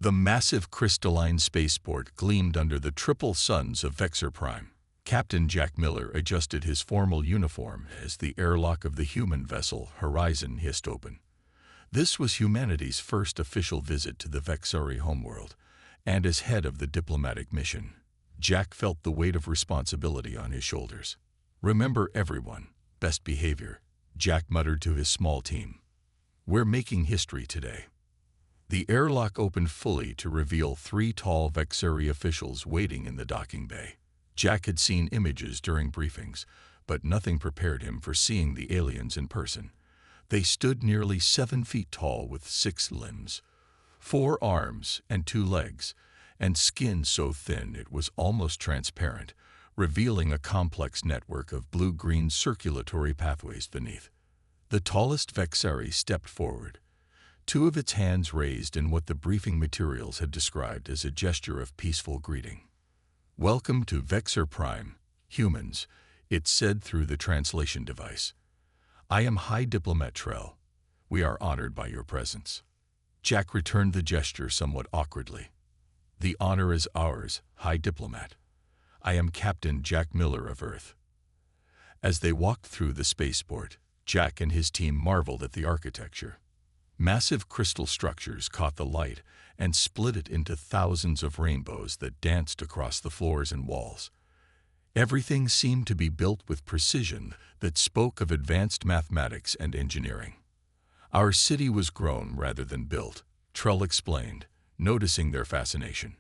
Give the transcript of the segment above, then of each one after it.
The massive crystalline spaceport gleamed under the triple suns of Vexor Prime. Captain Jack Miller adjusted his formal uniform as the airlock of the human vessel Horizon hissed open. This was humanity's first official visit to the Vexori homeworld, and as head of the diplomatic mission, Jack felt the weight of responsibility on his shoulders. "Remember everyone, best behavior," Jack muttered to his small team. "We're making history today." The airlock opened fully to reveal 3 tall Vexori officials waiting in the docking bay. Jack had seen images during briefings, but nothing prepared him for seeing the aliens in person. They stood nearly 7 feet tall with 6 limbs, 4 arms and 2 legs, and skin so thin it was almost transparent, revealing a complex network of blue-green circulatory pathways beneath. The tallest Vexari stepped forward, 2 of its hands raised in what the briefing materials had described as a gesture of peaceful greeting. "Welcome to Vexor Prime, humans," it said through the translation device. "I am High Diplomat Trell. We are honored by your presence." Jack returned the gesture somewhat awkwardly. "The honor is ours, High Diplomat. I am Captain Jack Miller of Earth." As they walked through the spaceport, Jack and his team marveled at the architecture. Massive crystal structures caught the light and split it into thousands of rainbows that danced across the floors and walls. Everything seemed to be built with precision that spoke of advanced mathematics and engineering. "Our city was grown rather than built," Trell explained, noticing their fascination.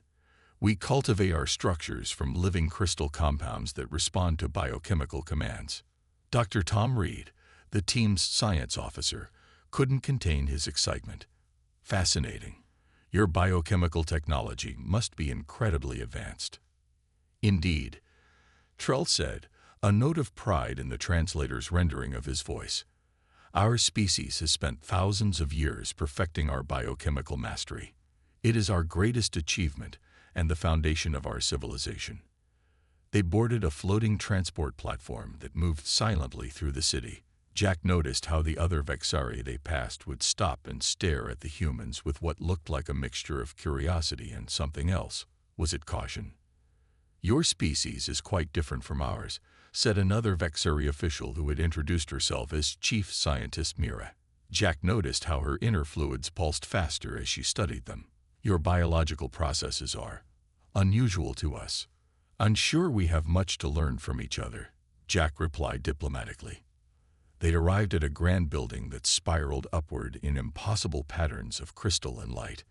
"We cultivate our structures from living crystal compounds that respond to biochemical commands." Dr. Tom Reed, the team's science officer, couldn't contain his excitement. "Fascinating. Your biochemical technology must be incredibly advanced." "Indeed," Trell said, a note of pride in the translator's rendering of his voice. "Our species has spent thousands of years perfecting our biochemical mastery. It is our greatest achievement and the foundation of our civilization." They boarded a floating transport platform that moved silently through the city. Jack noticed how the other Vexari they passed would stop and stare at the humans with what looked like a mixture of curiosity and something else. Was it caution? "Your species is quite different from ours," said another Vexari official who had introduced herself as Chief Scientist Mira. Jack noticed how her inner fluids pulsed faster as she studied them. "Your biological processes are unusual to us. I'm sure we have much to learn from each other," Jack replied diplomatically. They'd arrived at a grand building that spiraled upward in impossible patterns of crystal and light.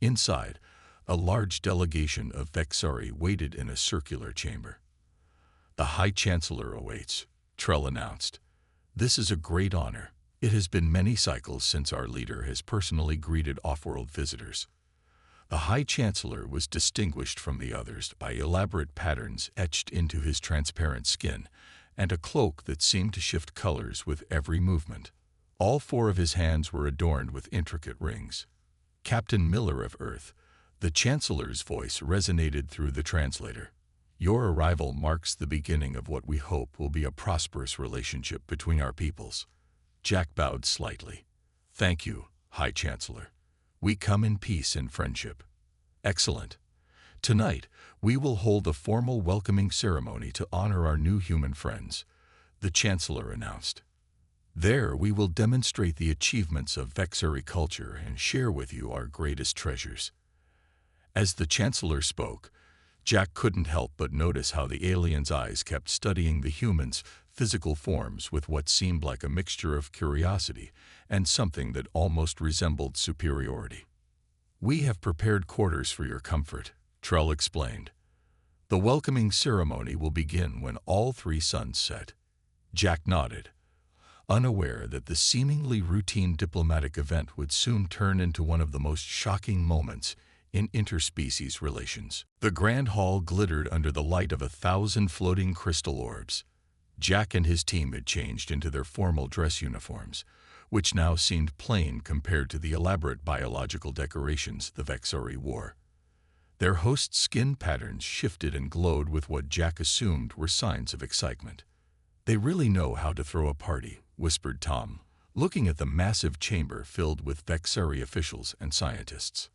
Inside, a large delegation of Vexari waited in a circular chamber. "The High Chancellor awaits," Trell announced. "This is a great honor. It has been many cycles since our leader has personally greeted off-world visitors." The High Chancellor was distinguished from the others by elaborate patterns etched into his transparent skin, and a cloak that seemed to shift colors with every movement. All 4 of his hands were adorned with intricate rings. "Captain Miller of Earth," the Chancellor's voice resonated through the translator. "Your arrival marks the beginning of what we hope will be a prosperous relationship between our peoples." Jack bowed slightly. "Thank you, High Chancellor. We come in peace and friendship." "Excellent. Tonight, we will hold a formal welcoming ceremony to honor our new human friends," the Chancellor announced. "There we will demonstrate the achievements of Vexari culture and share with you our greatest treasures." As the Chancellor spoke, Jack couldn't help but notice how the alien's eyes kept studying the humans' physical forms with what seemed like a mixture of curiosity and something that almost resembled superiority. "We have prepared quarters for your comfort," Trell explained. "The welcoming ceremony will begin when all 3 suns set." Jack nodded, unaware that the seemingly routine diplomatic event would soon turn into one of the most shocking moments in interspecies relations. The grand hall glittered under the light of 1,000 floating crystal orbs. Jack and his team had changed into their formal dress uniforms, which now seemed plain compared to the elaborate biological decorations the Vexori wore. Their host's skin patterns shifted and glowed with what Jack assumed were signs of excitement. "They really know how to throw a party," whispered Tom, looking at the massive chamber filled with Vexari officials and scientists.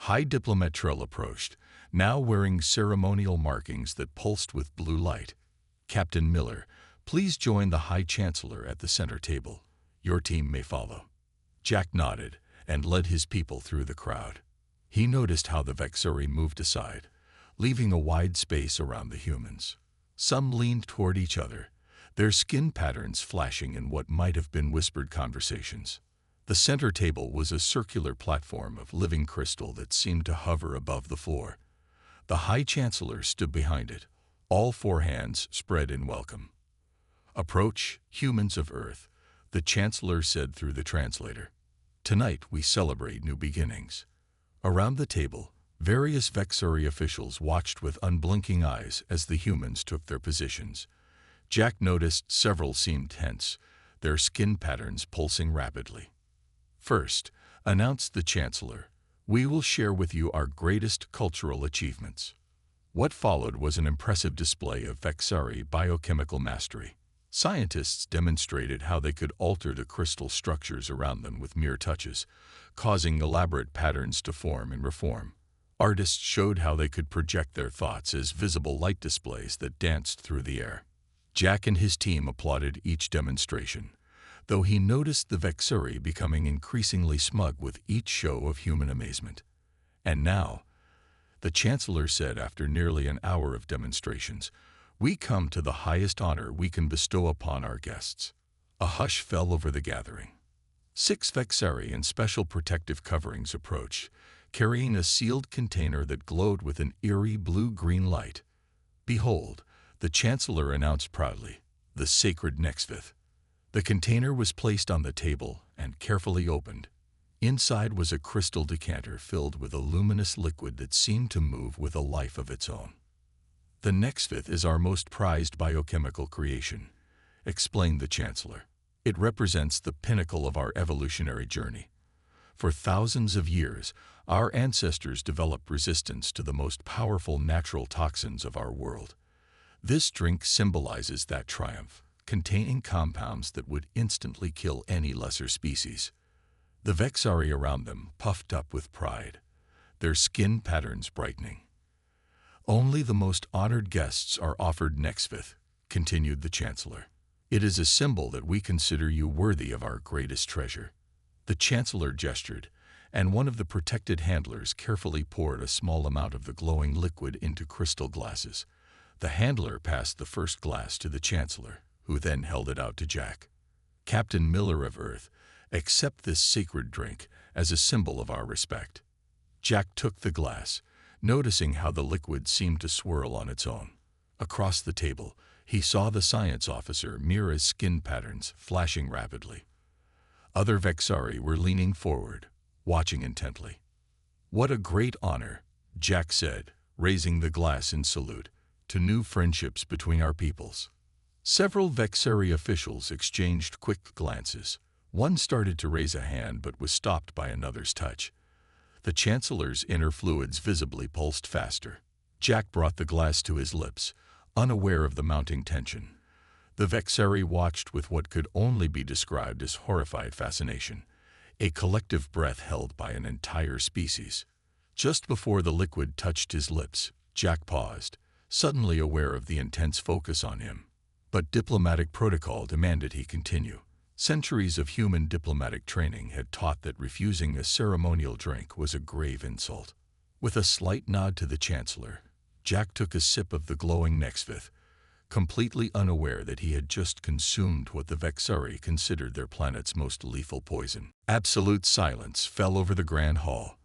High Diplomat Trill approached, now wearing ceremonial markings that pulsed with blue light. Captain Miller, please join the High Chancellor at the center table. Your team may follow. Jack nodded and led his people through the crowd. He noticed how the Vexuri moved aside, leaving a wide space around the humans. Some leaned toward each other, their skin patterns flashing in what might have been whispered conversations. The center table was a circular platform of living crystal that seemed to hover above the floor. The High Chancellor stood behind it, all four hands spread in welcome. "Approach, humans of Earth," the Chancellor said through the translator. "Tonight we celebrate new beginnings." Around the table, various Vexuri officials watched with unblinking eyes as the humans took their positions. Jack noticed several seemed tense, their skin patterns pulsing rapidly. "First," announced the Chancellor, "we will share with you our greatest cultural achievements." What followed was an impressive display of Vexuri biochemical mastery. Scientists demonstrated how they could alter the crystal structures around them with mere touches, causing elaborate patterns to form and reform. Artists showed how they could project their thoughts as visible light displays that danced through the air. Jack and his team applauded each demonstration, though he noticed the Vexuri becoming increasingly smug with each show of human amazement. "And now," the Chancellor said after nearly an hour of demonstrations, "we come to the highest honor we can bestow upon our guests." A hush fell over the gathering. 6 Vexuri in special protective coverings approached, carrying a sealed container that glowed with an eerie blue-green light. "Behold," the Chancellor announced proudly, "the sacred Nextvith." The container was placed on the table and carefully opened. Inside was a crystal decanter filled with a luminous liquid that seemed to move with a life of its own. "The Nextvith is our most prized biochemical creation," explained the Chancellor. "It represents the pinnacle of our evolutionary journey. For thousands of years, our ancestors developed resistance to the most powerful natural toxins of our world. This drink symbolizes that triumph, containing compounds that would instantly kill any lesser species." The Vexuri around them puffed up with pride, their skin patterns brightening. "Only the most honored guests are offered Nextvith," continued the Chancellor. "It is a symbol that we consider you worthy of our greatest treasure." The Chancellor gestured, and one of the protected handlers carefully poured a small amount of the glowing liquid into crystal glasses. The handler passed the first glass to the Chancellor, who then held it out to Jack. "Captain Miller of Earth, accept this sacred drink as a symbol of our respect." Jack took the glass, noticing how the liquid seemed to swirl on its own. Across the table, he saw the science officer Mira's skin patterns flashing rapidly. Other Vexuri were leaning forward, watching intently. "What a great honor," Jack said, raising the glass in salute, "to new friendships between our peoples." Several Vexuri officials exchanged quick glances. One started to raise a hand but was stopped by another's touch. The Chancellor's inner fluids visibly pulsed faster. Jack brought the glass to his lips, unaware of the mounting tension. The Vexuri watched with what could only be described as horrified fascination, a collective breath held by an entire species. Just before the liquid touched his lips, Jack paused, suddenly aware of the intense focus on him. But diplomatic protocol demanded he continue. Centuries of human diplomatic training had taught that refusing a ceremonial drink was a grave insult. With a slight nod to the Chancellor, Jack took a sip of the glowing Nextvith, completely unaware that he had just consumed what the Vexuri considered their planet's most lethal poison. Absolute silence fell over the grand hall.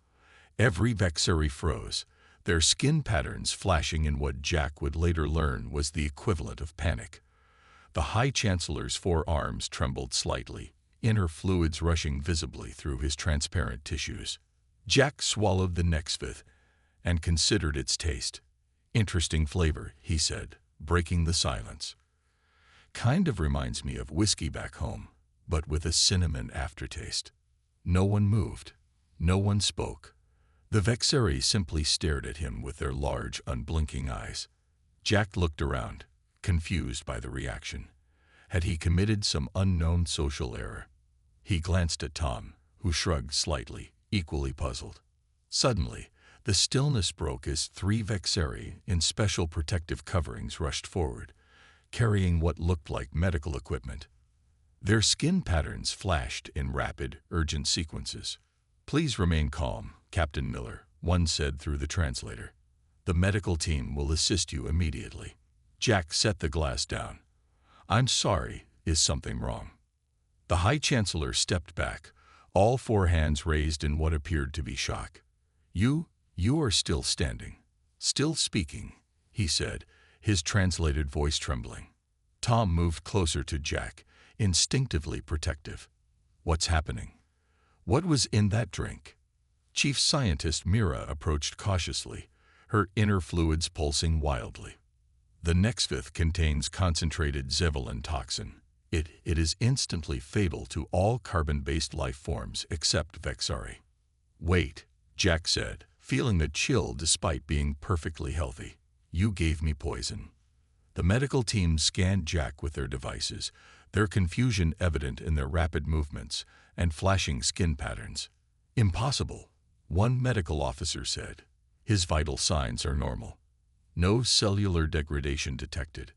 Every Vexuri froze, their skin patterns flashing in what Jack would later learn was the equivalent of panic. The High Chancellor's forearms trembled slightly, inner fluids rushing visibly through his transparent tissues. Jack swallowed the Nextvith and considered its taste. "Interesting flavor," he said, breaking the silence. "Kind of reminds me of whiskey back home, but with a cinnamon aftertaste." No one moved. No one spoke. The Vexuri simply stared at him with their large, unblinking eyes. Jack looked around, confused by the reaction. Had he committed some unknown social error? He glanced at Tom, who shrugged slightly, equally puzzled. Suddenly, the stillness broke as 3 Vexeri in special protective coverings rushed forward, carrying what looked like medical equipment. Their skin patterns flashed in rapid, urgent sequences. "Please remain calm, Captain Miller," one said through the translator. "The medical team will assist you immediately." Jack set the glass down. "I'm sorry, is something wrong?" The High Chancellor stepped back, all 4 hands raised in what appeared to be shock. You are still standing, still speaking," he said, his translated voice trembling. Tom moved closer to Jack, instinctively protective. "What's happening? What was in that drink?" Chief Scientist Mira approached cautiously, her inner fluids pulsing wildly. "The Nexvith contains concentrated Zevalin toxin. It is instantly fatal to all carbon-based life forms except Vexari." "Wait," Jack said, feeling a chill despite being perfectly healthy. "You gave me poison." The medical team scanned Jack with their devices, their confusion evident in their rapid movements and flashing skin patterns. "Impossible," one medical officer said. "His vital signs are normal. No cellular degradation detected."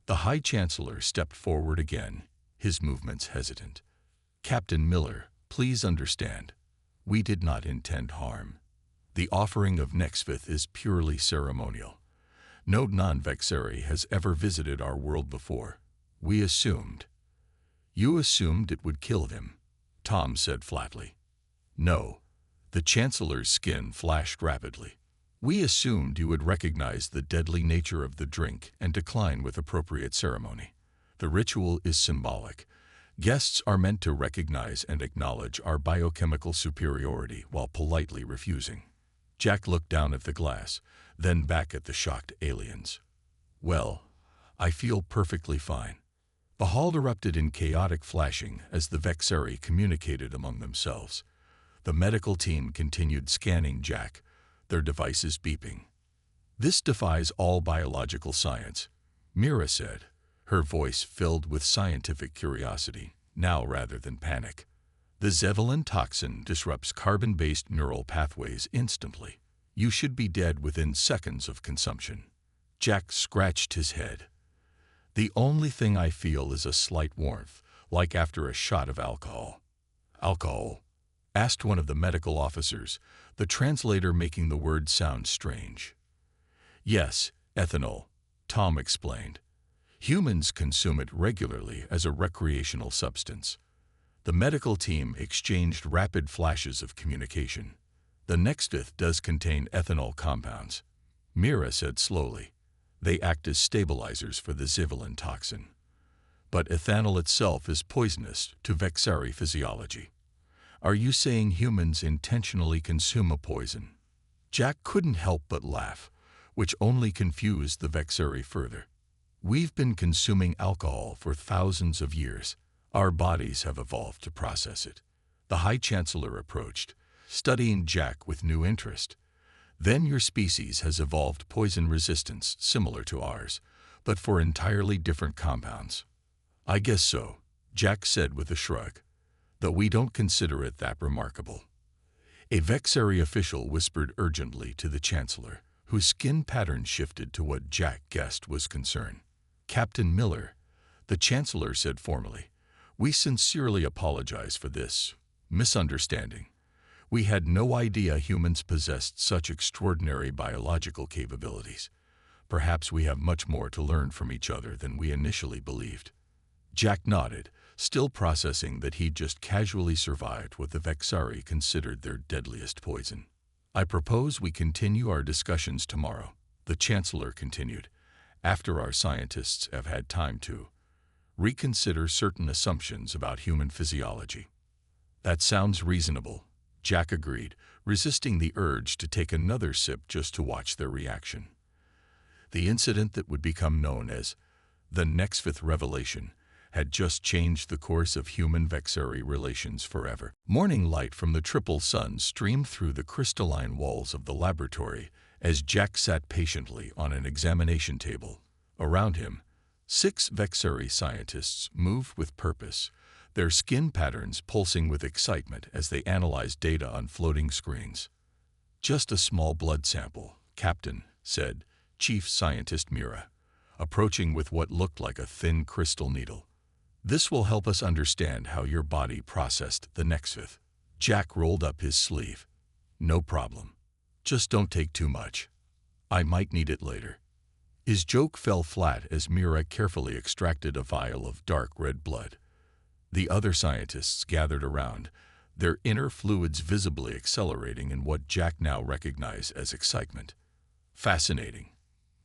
The High Chancellor stepped forward again, his movements hesitant. "Captain Miller, please understand. We did not intend harm. The offering of Nexvith is purely ceremonial. No non-Vexeri has ever visited our world before. We assumed." "You assumed it would kill him," Tom said flatly. "No." The Chancellor's skin flashed rapidly. "We assumed you would recognize the deadly nature of the drink and decline with appropriate ceremony. The ritual is symbolic. Guests are meant to recognize and acknowledge our biochemical superiority while politely refusing." Jack looked down at the glass, then back at the shocked aliens. "Well, I feel perfectly fine." The hall erupted in chaotic flashing as the Vexeri communicated among themselves. The medical team continued scanning Jack, their devices beeping. "This defies all biological science," Mira said, her voice filled with scientific curiosity, now rather than panic. "The Zevalin toxin disrupts carbon-based neural pathways instantly. You should be dead within seconds of consumption." Jack scratched his head. "The only thing I feel is a slight warmth, like after a shot of alcohol." "Alcohol?" asked one of the medical officers, the translator making the word sound strange. "Yes, ethanol," Tom explained. "Humans consume it regularly as a recreational substance." The medical team exchanged rapid flashes of communication. "The Nexvith does contain ethanol compounds," Mira said slowly. "They act as stabilizers for the Zevalin toxin. But ethanol itself is poisonous to Vexari physiology." "Are you saying humans intentionally consume a poison?" Jack couldn't help but laugh, which only confused the Vexeri further. "We've been consuming alcohol for thousands of years. Our bodies have evolved to process it." The High Chancellor approached, studying Jack with new interest. "Then your species has evolved poison resistance similar to ours, but for entirely different compounds." "I guess so," Jack said with a shrug, "though we don't consider it that remarkable." A Vexeri official whispered urgently to the Chancellor, whose skin pattern shifted to what Jack guessed was concern. "Captain Miller," the Chancellor said formally, "we sincerely apologize for this misunderstanding. We had no idea humans possessed such extraordinary biological capabilities. Perhaps we have much more to learn from each other than we initially believed." Jack nodded, still processing that he'd just casually survived what the Vexari considered their deadliest poison. "I propose we continue our discussions tomorrow," the Chancellor continued, "after our scientists have had time to reconsider certain assumptions about human physiology." "That sounds reasonable," Jack agreed, resisting the urge to take another sip just to watch their reaction. The incident that would become known as the Nexvith Revelation had just changed the course of human-Vexeri relations forever. Morning light from the triple sun streamed through the crystalline walls of the laboratory as Jack sat patiently on an examination table. Around him, 6 Vexeri scientists moved with purpose, their skin patterns pulsing with excitement as they analyzed data on floating screens. Just a small blood sample, Captain, said Chief Scientist Mira, approaching with what looked like a thin crystal needle. This will help us understand how your body processed the Nexus. Jack rolled up his sleeve. No problem. Just don't take too much. I might need it later. His joke fell flat as Mira carefully extracted a vial of dark red blood. The other scientists gathered around, their inner fluids visibly accelerating in what Jack now recognized as excitement. Fascinating,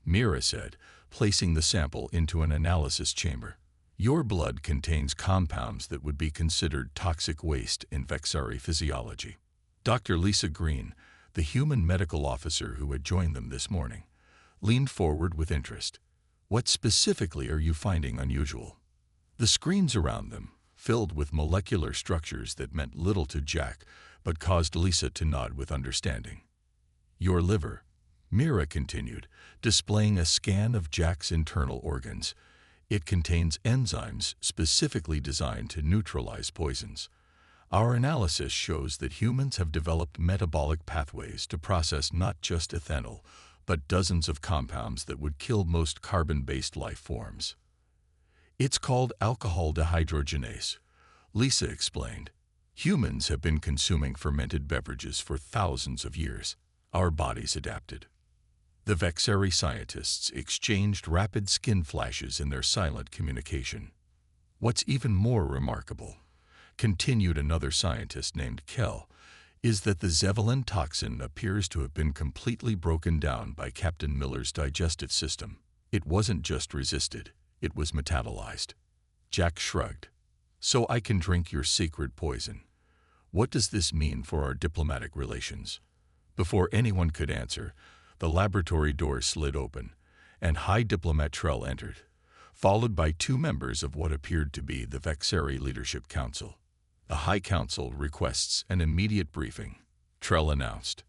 Mira said, placing the sample into an analysis chamber. Your blood contains compounds that would be considered toxic waste in Vexari physiology. Dr. Lisa Green, the human medical officer who had joined them this morning, leaned forward with interest. What specifically are you finding unusual? The screens around them, filled with molecular structures that meant little to Jack, but caused Lisa to nod with understanding. Your liver, Mira continued, displaying a scan of Jack's internal organs. It contains enzymes specifically designed to neutralize poisons. Our analysis shows that humans have developed metabolic pathways to process not just ethanol, but dozens of compounds that would kill most carbon-based life forms. It's called alcohol dehydrogenase, Lisa explained. Humans have been consuming fermented beverages for thousands of years. Our bodies adapted. The Vexari scientists exchanged rapid skin flashes in their silent communication. What's even more remarkable, continued another scientist named Kell, is that the Zevalin toxin appears to have been completely broken down by Captain Miller's digestive system. It wasn't just resisted, it was metabolized. Jack shrugged. So I can drink your secret poison. What does this mean for our diplomatic relations? Before anyone could answer, the laboratory door slid open, and High Diplomat Trell entered, followed by two members of what appeared to be the Vexari Leadership Council. The High Council requests an immediate briefing, Trell announced.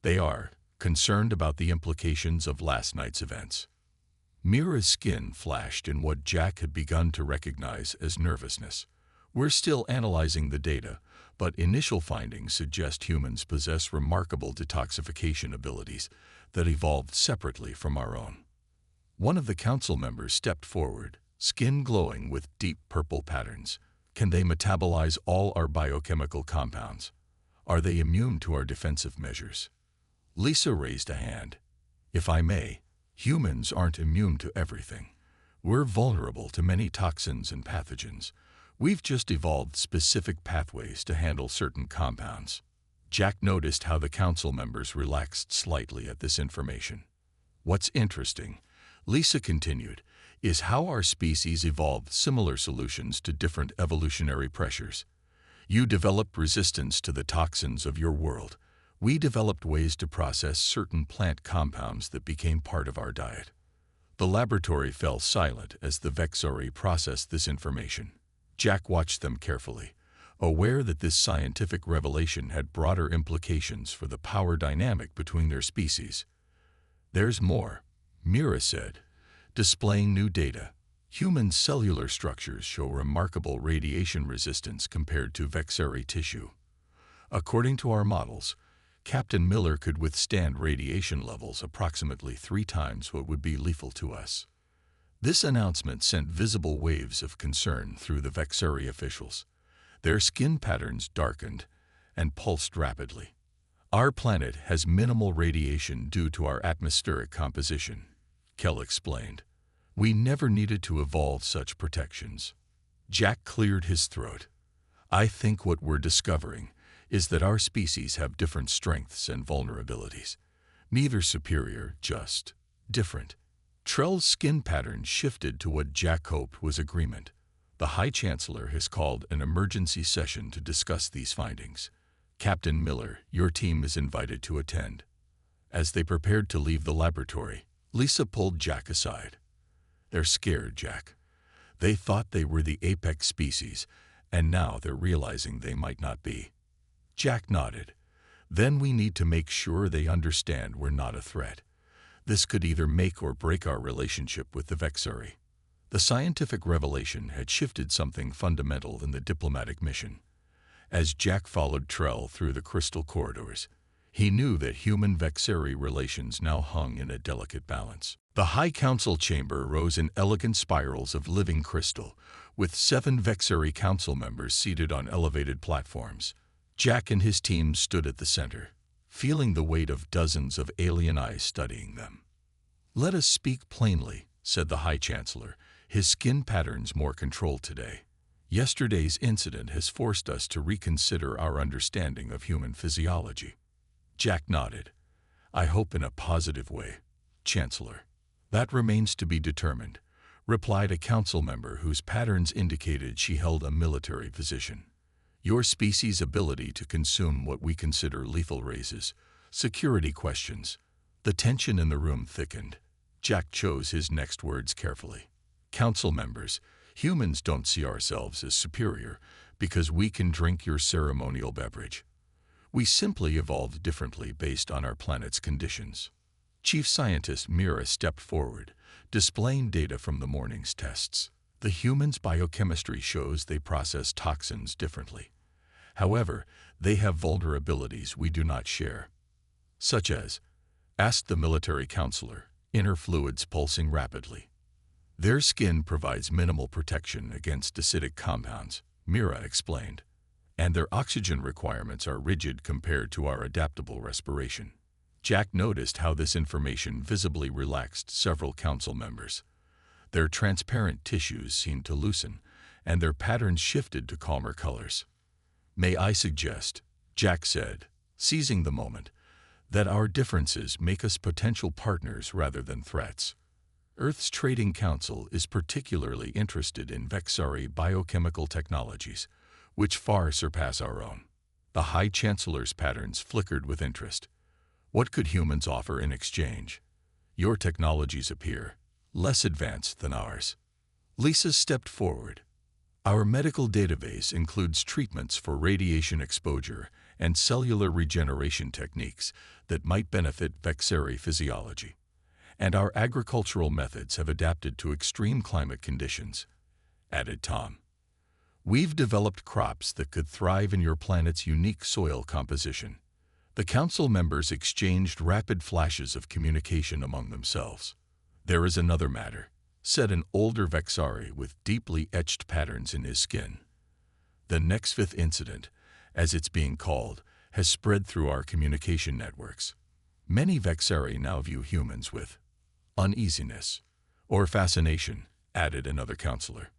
They are concerned about the implications of last night's events. Mira's skin flashed in what Jack had begun to recognize as nervousness. We're still analyzing the data, but initial findings suggest humans possess remarkable detoxification abilities that evolved separately from our own. One of the council members stepped forward, skin glowing with deep purple patterns. Can they metabolize all our biochemical compounds? Are they immune to our defensive measures? Lisa raised a hand. If I may, humans aren't immune to everything. We're vulnerable to many toxins and pathogens. We've just evolved specific pathways to handle certain compounds. Jack noticed how the council members relaxed slightly at this information. What's interesting, Lisa continued, is how our species evolved similar solutions to different evolutionary pressures. You developed resistance to the toxins of your world. We developed ways to process certain plant compounds that became part of our diet. The laboratory fell silent as the Vexari processed this information. Jack watched them carefully, aware that this scientific revelation had broader implications for the power dynamic between their species. There's more, Mira said, displaying new data. Human cellular structures show remarkable radiation resistance compared to Vexari tissue. According to our models, Captain Miller could withstand radiation levels approximately 3 times what would be lethal to us. This announcement sent visible waves of concern through the Vexari officials. Their skin patterns darkened and pulsed rapidly. Our planet has minimal radiation due to our atmospheric composition, Kell explained. We never needed to evolve such protections. Jack cleared his throat. I think what we're discovering is that our species have different strengths and vulnerabilities. Neither superior, just different. Trell's skin pattern shifted to what Jack hoped was agreement. The High Chancellor has called an emergency session to discuss these findings. Captain Miller, your team is invited to attend. As they prepared to leave the laboratory, Lisa pulled Jack aside. They're scared, Jack. They thought they were the apex species, and now they're realizing they might not be. Jack nodded. Then we need to make sure they understand we're not a threat. This could either make or break our relationship with the Vexari. The scientific revelation had shifted something fundamental in the diplomatic mission. As Jack followed Trell through the crystal corridors, He knew that human-Vexeri relations now hung in a delicate balance. The High Council chamber rose in elegant spirals of living crystal, with 7 Vexeri council members seated on elevated platforms. Jack and his team stood at the center, feeling the weight of dozens of alien eyes studying them. "Let us speak plainly," said the High Chancellor, his skin patterns more controlled today. "Yesterday's incident has forced us to reconsider our understanding of human physiology." Jack nodded. "I hope in a positive way, Chancellor." "That remains to be determined," replied a council member whose patterns indicated she held a military position. "Your species' ability to consume what we consider lethal raises security questions." The tension in the room thickened. Jack chose his next words carefully. "Council members, humans don't see ourselves as superior because we can drink your ceremonial beverage. We simply evolved differently based on our planet's conditions." Chief Scientist Mira stepped forward, displaying data from the morning's tests. "The humans' biochemistry shows they process toxins differently. However, they have vulnerabilities we do not share." "Such as?" asked the military counselor, inner fluids pulsing rapidly. "Their skin provides minimal protection against acidic compounds," Mira explained, "and their oxygen requirements are rigid compared to our adaptable respiration." Jack noticed how this information visibly relaxed several council members. Their transparent tissues seemed to loosen, and their patterns shifted to calmer colors. "May I suggest," Jack said, seizing the moment, "that our differences make us potential partners rather than threats. Earth's Trading Council is particularly interested in Vexari biochemical technologies, which far surpass our own." The High Chancellor's patterns flickered with interest. "What could humans offer in exchange? Your technologies appear less advanced than ours." Lisa stepped forward. "Our medical database includes treatments for radiation exposure and cellular regeneration techniques that might benefit Vexeri physiology. And our agricultural methods have adapted to extreme climate conditions," added Tom. "We've developed crops that could thrive in your planet's unique soil composition." The council members exchanged rapid flashes of communication among themselves. "There is another matter," said an older Vexari with deeply etched patterns in his skin. "The next 5th incident, as it's being called, has spread through our communication networks. Many Vexari now view humans with uneasiness or fascination," added another counselor.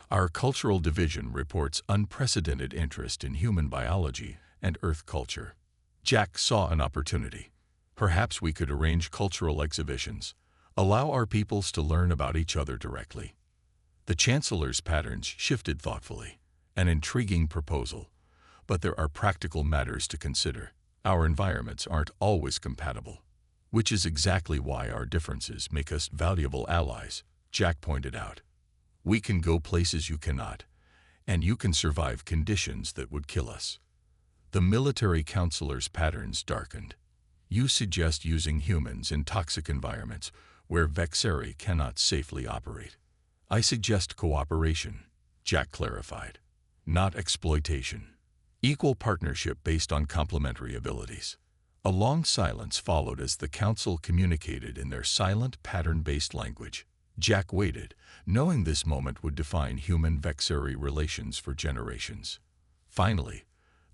"Our cultural division reports unprecedented interest in human biology and Earth culture." Jack saw an opportunity. "Perhaps we could arrange cultural exhibitions, allow our peoples to learn about each other directly." The Chancellor's patterns shifted thoughtfully. "An intriguing proposal, but there are practical matters to consider. Our environments aren't always compatible, which is exactly why our differences make us valuable allies," Jack pointed out. "We can go places you cannot, and you can survive conditions that would kill us." The military counselor's patterns darkened. "You suggest using humans in toxic environments where Vexeri cannot safely operate." "I suggest cooperation," Jack clarified, "not exploitation. Equal partnership based on complementary abilities." A long silence followed as the council communicated in their silent, pattern-based language. Jack waited, knowing this moment would define human-Vexeri relations for generations. Finally,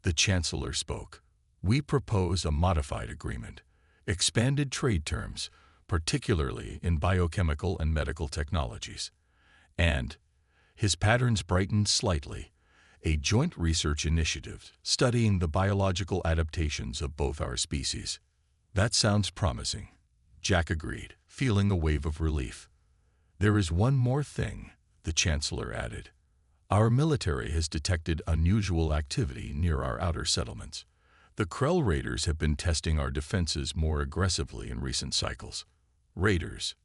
the Chancellor spoke. "We propose a modified agreement, expanded trade terms, particularly in biochemical and medical technologies, and," his patterns brightened slightly, "a joint research initiative studying the biological adaptations of both our species." "That sounds promising," Jack agreed, feeling a wave of relief. "There is one more thing," the Chancellor added. "Our military has detected unusual activity near our outer settlements. The Krell raiders have been testing our defenses more aggressively in recent cycles." "Raiders?"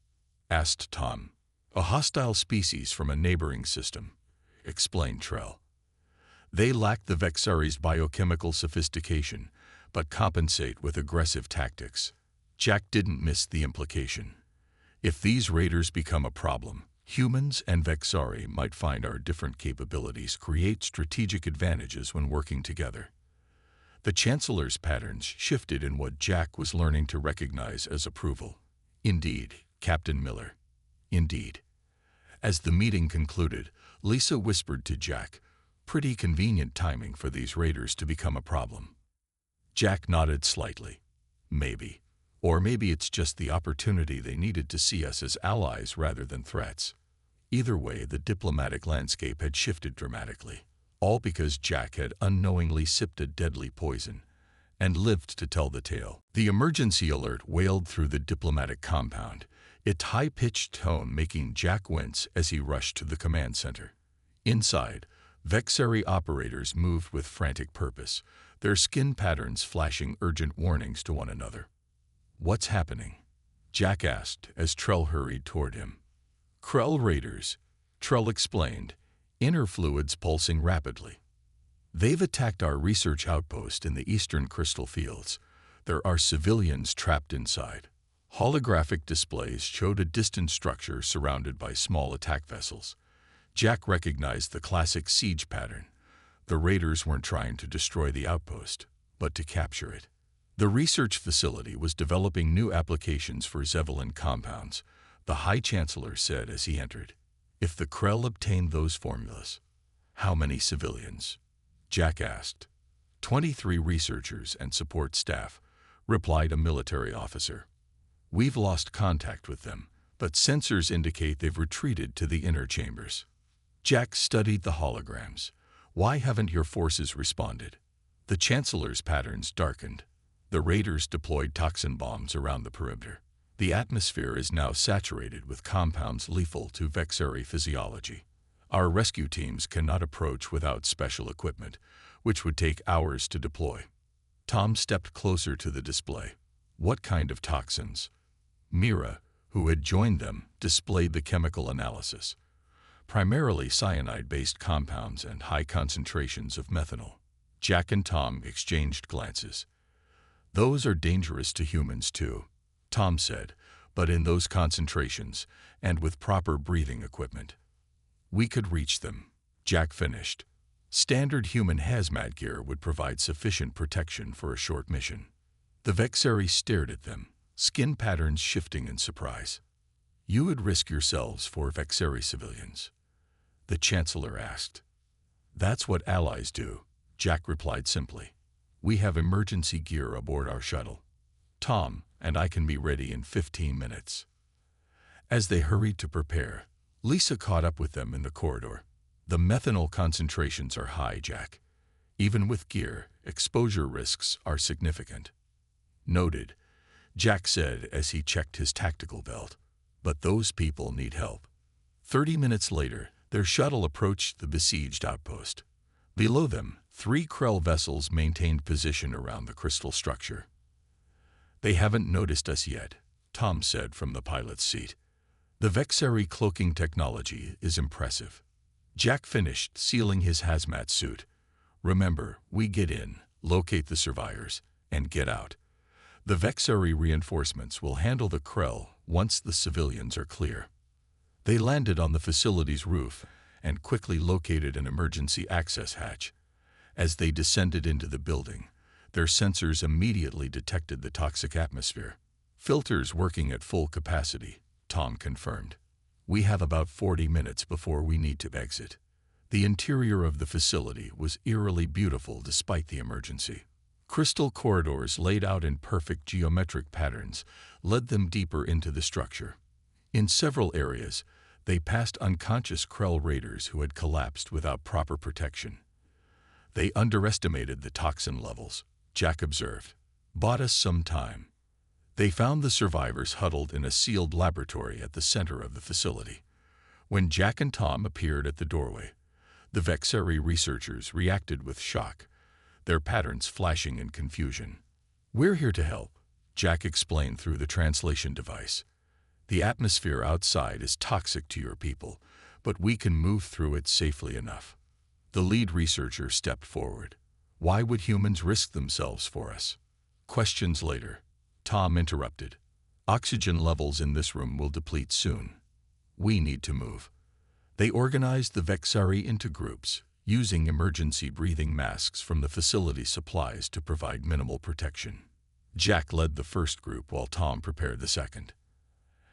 asked Tom. "A hostile species from a neighboring system," explained Trell. "They lack the Vexari's biochemical sophistication, but compensate with aggressive tactics." Jack didn't miss the implication. If these raiders become a problem, humans and Vexari might find our different capabilities create strategic advantages when working together. The Chancellor's patterns shifted in what Jack was learning to recognize as approval. Indeed, Captain Miller. Indeed. As the meeting concluded, Lisa whispered to Jack, "Pretty convenient timing for these raiders to become a problem." Jack nodded slightly. Maybe. Or maybe it's just the opportunity they needed to see us as allies rather than threats. Either way, the diplomatic landscape had shifted dramatically, all because Jack had unknowingly sipped a deadly poison and lived to tell the tale. The emergency alert wailed through the diplomatic compound, its high-pitched tone making Jack wince as he rushed to the command center. Inside, Vexari operators moved with frantic purpose, their skin patterns flashing urgent warnings to one another. "What's happening?" Jack asked as Trell hurried toward him. "Krell raiders," Trell explained, inner fluids pulsing rapidly. "They've attacked our research outpost in the eastern crystal fields. There are civilians trapped inside." Holographic displays showed a distant structure surrounded by small attack vessels. Jack recognized the classic siege pattern. The raiders weren't trying to destroy the outpost, but to capture it. The research facility was developing new applications for Zeppelin compounds, the High Chancellor said as he entered. If the Krell obtained those formulas, how many civilians? Jack asked. 23 researchers and support staff, replied a military officer. We've lost contact with them, but sensors indicate they've retreated to the inner chambers. Jack studied the holograms. Why haven't your forces responded? The Chancellor's patterns darkened. The raiders deployed toxin bombs around the perimeter. The atmosphere is now saturated with compounds lethal to Vexari physiology. Our rescue teams cannot approach without special equipment, which would take hours to deploy. Tom stepped closer to the display. What kind of toxins? Mira, who had joined them, displayed the chemical analysis. Primarily cyanide-based compounds and high concentrations of methanol. Jack and Tom exchanged glances. Those are dangerous to humans too, Tom said, but in those concentrations and with proper breathing equipment. We could reach them, Jack finished. Standard human hazmat gear would provide sufficient protection for a short mission. The Vexari stared at them, skin patterns shifting in surprise. You would risk yourselves for Vexari civilians? The Chancellor asked. That's what allies do, Jack replied simply. We have emergency gear aboard our shuttle. Tom and I can be ready in 15 minutes. As they hurried to prepare, Lisa caught up with them in the corridor. The methanol concentrations are high, Jack. Even with gear, exposure risks are significant. Noted, Jack said as he checked his tactical belt. But those people need help. 30 minutes later, their shuttle approached the besieged outpost. Below them, 3 Krell vessels maintained position around the crystal structure. They haven't noticed us yet, Tom said from the pilot's seat. The Vexari cloaking technology is impressive. Jack finished sealing his hazmat suit. Remember, we get in, locate the survivors, and get out. The Vexari reinforcements will handle the Krell once the civilians are clear. They landed on the facility's roof and quickly located an emergency access hatch. As they descended into the building, their sensors immediately detected the toxic atmosphere. Filters working at full capacity, Tom confirmed. We have about 40 minutes before we need to exit. The interior of the facility was eerily beautiful despite the emergency. Crystal corridors laid out in perfect geometric patterns led them deeper into the structure. In several areas, they passed unconscious Krell raiders who had collapsed without proper protection. They underestimated the toxin levels, Jack observed. Bought us some time. They found the survivors huddled in a sealed laboratory at the center of the facility. When Jack and Tom appeared at the doorway, the Vexari researchers reacted with shock, their patterns flashing in confusion. We're here to help, Jack explained through the translation device. The atmosphere outside is toxic to your people, but we can move through it safely enough. The lead researcher stepped forward. Why would humans risk themselves for us? Questions later. Tom interrupted. Oxygen levels in this room will deplete soon. We need to move. They organized the Vexari into groups, using emergency breathing masks from the facility supplies to provide minimal protection. Jack led the first group while Tom prepared the second.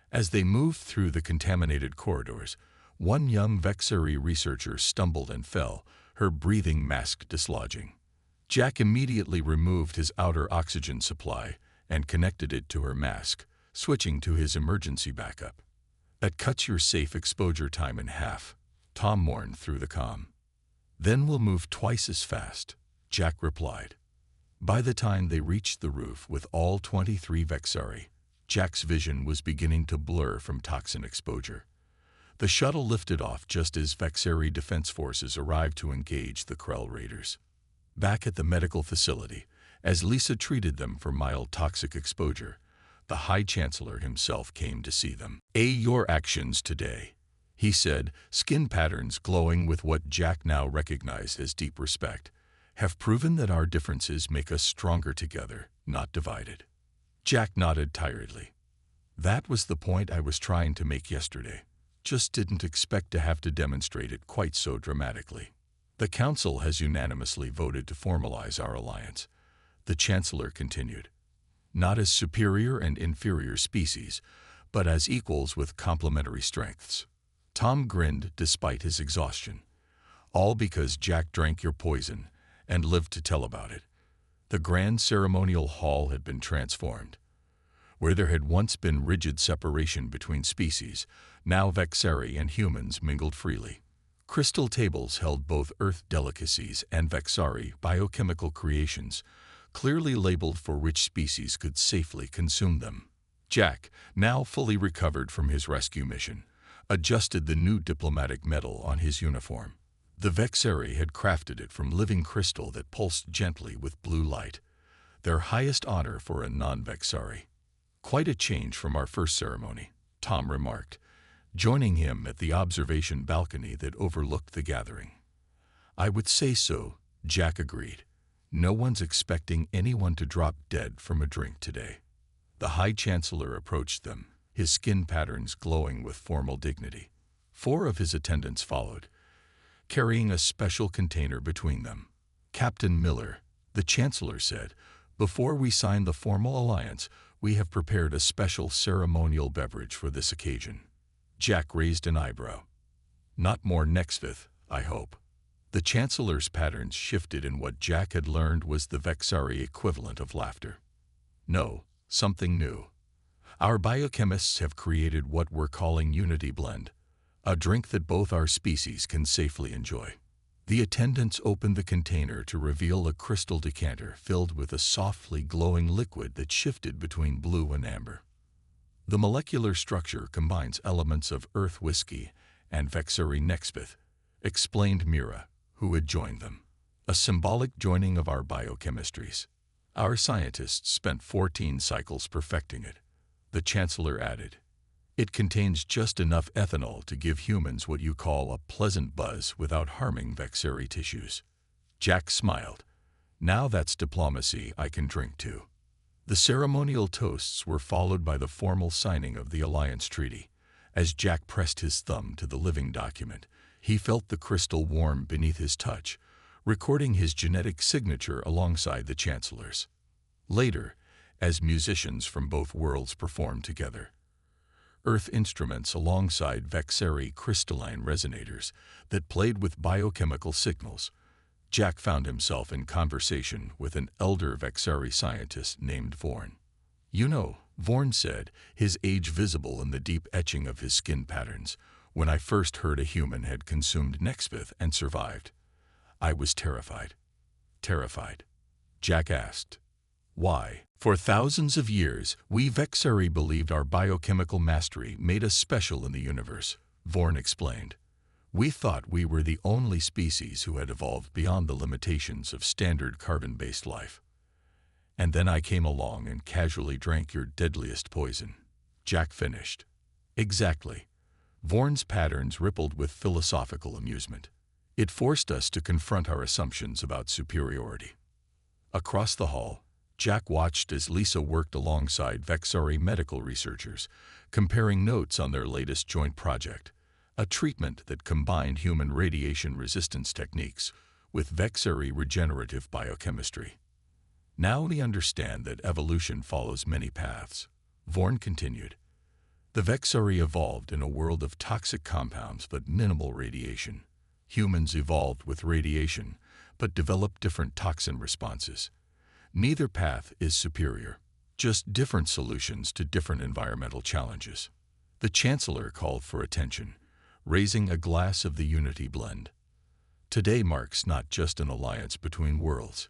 As they moved through the contaminated corridors, one young Vexari researcher stumbled and fell, her breathing mask dislodging. Jack immediately removed his outer oxygen supply and connected it to her mask, switching to his emergency backup. "That cuts your safe exposure time in half," Tom mourned through the comm. "Then we'll move twice as fast," Jack replied. By the time they reached the roof with all 23 Vexari, Jack's vision was beginning to blur from toxin exposure. The shuttle lifted off just as Vexari defense forces arrived to engage the Krell raiders. Back at the medical facility, as Lisa treated them for mild toxic exposure, the High Chancellor himself came to see them. "Your actions today," he said, skin patterns glowing with what Jack now recognized as deep respect, "have proven that our differences make us stronger together, not divided." Jack nodded tiredly. "That was the point I was trying to make yesterday. Just didn't expect to have to demonstrate it quite so dramatically. The Council has unanimously voted to formalize our alliance," the Chancellor continued. "Not as superior and inferior species, but as equals with complementary strengths." Tom grinned despite his exhaustion. "All because Jack drank your poison and lived to tell about it." The grand ceremonial hall had been transformed. Where there had once been rigid separation between species, now Vexari and humans mingled freely. Crystal tables held both Earth delicacies and Vexari biochemical creations, clearly labeled for which species could safely consume them. Jack, now fully recovered from his rescue mission, adjusted the new diplomatic medal on his uniform. The Vexari had crafted it from living crystal that pulsed gently with blue light, their highest honor for a non-Vexari. "Quite a change from our first ceremony," Tom remarked, joining him at the observation balcony that overlooked the gathering. "I would say so," Jack agreed. "No one's expecting anyone to drop dead from a drink today." The High Chancellor approached them, his skin patterns glowing with formal dignity. 4 of his attendants followed, carrying a special container between them. "Captain Miller," the Chancellor said, "before we sign the formal alliance, we have prepared a special ceremonial beverage for this occasion." Jack raised an eyebrow. "Not more Nexvith, I hope." The Chancellor's patterns shifted in what Jack had learned was the Vexari equivalent of laughter. "No, something new. Our biochemists have created what we're calling Unity Blend, a drink that both our species can safely enjoy." The attendants opened the container to reveal a crystal decanter filled with a softly glowing liquid that shifted between blue and amber. The molecular structure combines elements of Earth whiskey and Vexari Nexvith, explained Mira, who had joined them. "A symbolic joining of our biochemistries. Our scientists spent 14 cycles perfecting it," the Chancellor added. "It contains just enough ethanol to give humans what you call a pleasant buzz without harming Vexari tissues." Jack smiled. "Now that's diplomacy I can drink to." The ceremonial toasts were followed by the formal signing of the Alliance Treaty. As Jack pressed his thumb to the living document, he felt the crystal warm beneath his touch, recording his genetic signature alongside the Chancellor's. Later, as musicians from both worlds performed together, Earth instruments alongside Vexari crystalline resonators that played with biochemical signals, Jack found himself in conversation with an elder Vexari scientist named Vorn. "You know," Vorn said, his age visible in the deep etching of his skin patterns, "when I first heard a human had consumed Nexvith and survived, I was terrified." "Terrified?" Jack asked. "Why? For thousands of years, we Vexari believed our biochemical mastery made us special in the universe," Vorn explained. "We thought we were the only species who had evolved beyond the limitations of standard carbon-based life. And then I came along and casually drank your deadliest poison," Jack finished. "Exactly." Vorn's patterns rippled with philosophical amusement. "It forced us to confront our assumptions about superiority." Across the hall, Jack watched as Lisa worked alongside Vexari medical researchers, comparing notes on their latest joint project, a treatment that combined human radiation resistance techniques with Vexari regenerative biochemistry. Now we understand that evolution follows many paths. Vorn continued. The Vexari evolved in a world of toxic compounds but minimal radiation. Humans evolved with radiation, but developed different toxin responses. Neither path is superior, just different solutions to different environmental challenges. The Chancellor called for attention, raising a glass of the Unity blend. Today marks not just an alliance between worlds,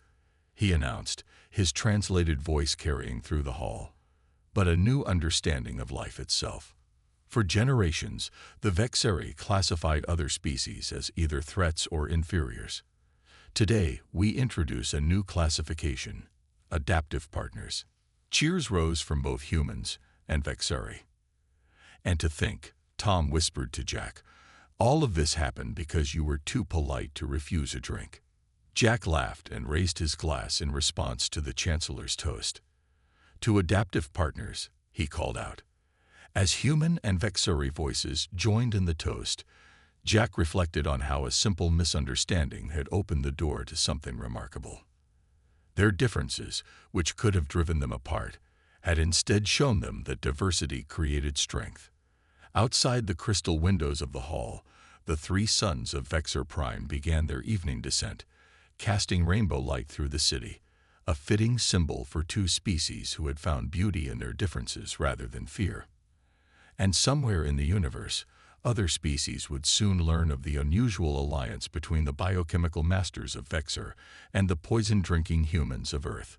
he announced, his translated voice carrying through the hall, but a new understanding of life itself. For generations, the Vexari classified other species as either threats or inferiors. Today, we introduce a new classification: adaptive partners. Cheers rose from both humans and Vexari. And to think, Tom whispered to Jack, all of this happened because you were too polite to refuse a drink. Jack laughed and raised his glass in response to the Chancellor's toast. To adaptive partners, he called out. As human and Vexari voices joined in the toast, Jack reflected on how a simple misunderstanding had opened the door to something remarkable. Their differences, which could have driven them apart, had instead shown them that diversity created strength. Outside the crystal windows of the hall, the three sons of Vexor Prime began their evening descent, casting rainbow light through the city, a fitting symbol for two species who had found beauty in their differences rather than fear. And somewhere in the universe, other species would soon learn of the unusual alliance between the biochemical masters of Vexor and the poison-drinking humans of Earth.